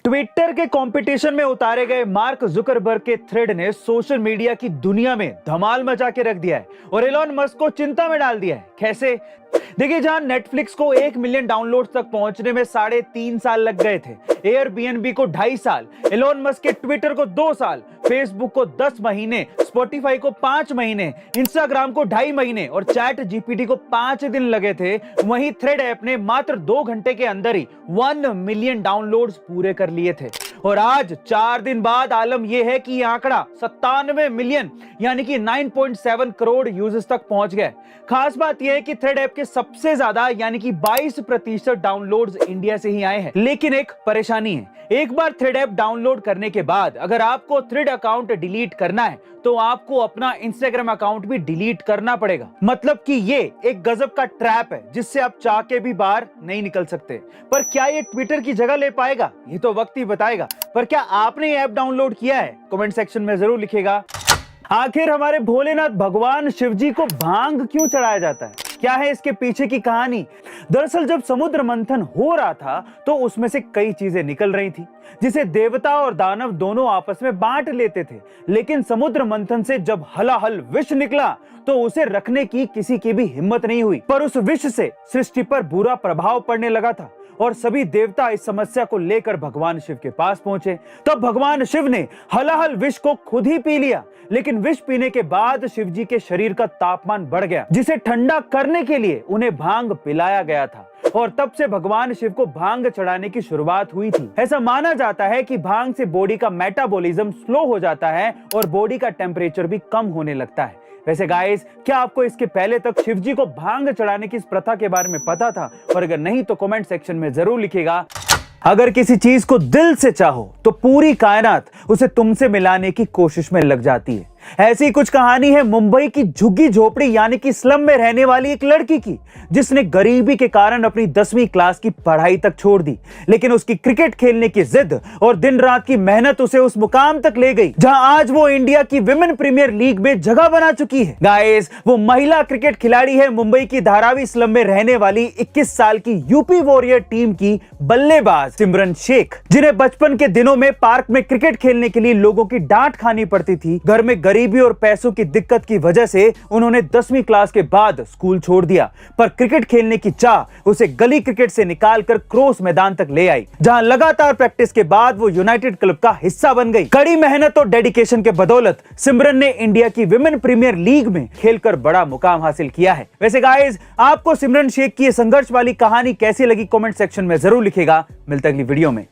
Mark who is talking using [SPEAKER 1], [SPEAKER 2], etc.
[SPEAKER 1] Twitter के competition में उतारे गए मार्क जुकरबर्ग के थ्रेड ने सोशल मीडिया की दुनिया में धमाल मचा के रख दिया है और एलन मस्क को चिंता में डाल दिया है। कैसे? देखिए, जहां नेटफ्लिक्स को 1 मिलियन डाउनलोड्स तक पहुंचने में 3.5 साल लग गए थे, एयरबीएनबी को 2.5 साल, एलन मस्क के ट्विटर को 2 साल, फेसबुक को 10 महीने, स्पॉटिफाई को 5 महीने, इंस्टाग्राम को 2.5 महीने और चैट जीपीटी को 5 दिन लगे थे, वहीं थ्रेड ऐप ने मात्र 2 घंटे के अंदर ही 1 मिलियन डाउनलोड्स पूरे कर लिए थे। और आज 4 दिन बाद आलम यह है कि यह आंकड़ा 97 मिलियन यानी कि 9.7 करोड़ यूजर्स तक पहुंच गए। खास बात यह है कि थ्रेड ऐप के सबसे ज्यादा यानी कि 22% डाउनलोड्स इंडिया से ही आए हैं। लेकिन एक परेशानी है, एक बार थ्रेड ऐप डाउनलोड करने के बाद अगर आपको थ्रेड अकाउंट डिलीट करना है तो आपको अपना इंस्टाग्राम अकाउंट भी डिलीट करना पड़ेगा। मतलब कि ये एक गजब का ट्रैप है जिससे आप चाह के भी बाहर नहीं निकल सकते। पर क्या ये ट्विटर की जगह ले पाएगा, ये तो वक्त ही बताएगा। पर क्या आपने ये ऐप डाउनलोड किया है? कमेंट सेक्शन में जरूर लिखिएगा। आखिर हमारे भोलेनाथ भगवान शिव जी को भांग क्यों चढ़ाया जाता है? क्या है इसके पीछे की कहानी? दरअसल जब समुद्र मंथन हो रहा था तो उसमें से कई चीजें निकल रही थी जिसे देवता और दानव दोनों आपस में बांट लेते थे। लेकिन समुद्र मंथन से जब हलाहल विष निकला तो उसे रखने की किसी की भी हिम्मत नहीं हुई। पर उस विष से सृष्टि पर बुरा प्रभाव पड़ने लगा था और सभी देवता इस समस्या को लेकर भगवान शिव के पास पहुंचे। तब भगवान शिव ने हलाहल विष को खुद ही पी लिया। लेकिन विष पीने के बाद शिव जी के शरीर का तापमान बढ़ गया जिसे ठंडा करने के लिए उन्हें भांग पिलाया गया था और तब से भगवान शिव को भांग चढ़ाने की शुरुआत हुई थी। ऐसा माना जाता है कि भांग से बॉडी का मेटाबॉलिज्म स्लो हो जाता है और बॉडी का टेम्परेचर भी कम होने लगता है। वैसे गाइस, क्या आपको इसके पहले तक शिव जी को भांग चढ़ाने की इस प्रथा के बारे में पता था? और अगर नहीं तो कमेंट सेक्शन में जरूर लिखिएगा। अगर किसी चीज को दिल से चाहो तो पूरी कायनात उसे तुमसे मिलाने की कोशिश में लग जाती है। ऐसी कुछ कहानी है मुंबई की झुग्गी झोपड़ी यानी कि स्लम में रहने वाली एक लड़की की, जिसने गरीबी के कारण अपनी 10वीं क्लास की पढ़ाई तक छोड़ दी। लेकिन उसकी क्रिकेट खेलने की जिद और दिन रात की मेहनत उसे उस मुकाम तक ले गई जहां आज वो इंडिया की विमेन प्रीमियर लीग में जगह बना चुकी है। गाइस, वो महिला क्रिकेट खिलाड़ी है मुंबई की धारावी स्लम में रहने वाली 21 साल की यूपी वॉरियर टीम की बल्लेबाज सिमरन शेख, जिन्हें बचपन के दिनों में पार्क में क्रिकेट खेलने के लिए लोगों की डांट खानी पड़ती थी। घर में गरीबी और पैसों की दिक्कत की वजह से उन्होंने 10वीं क्लास के बाद स्कूल छोड़ दिया। पर क्रिकेट खेलने की चाह उसे गली क्रिकेट से निकालकर क्रॉस मैदान तक ले आई, जहां लगातार प्रैक्टिस के बाद वो यूनाइटेड क्लब का हिस्सा बन गई। कड़ी मेहनत और डेडिकेशन के बदौलत सिमरन ने इंडिया की विमेन प्रीमियर लीग में खेलकर बड़ा मुकाम हासिल किया है। वैसे गाइस, आपको सिमरन शेख की संघर्ष वाली कहानी कैसी लगी? कमेंट सेक्शन में जरूर लिखिएगा। मिलते हैं अगली वीडियो में।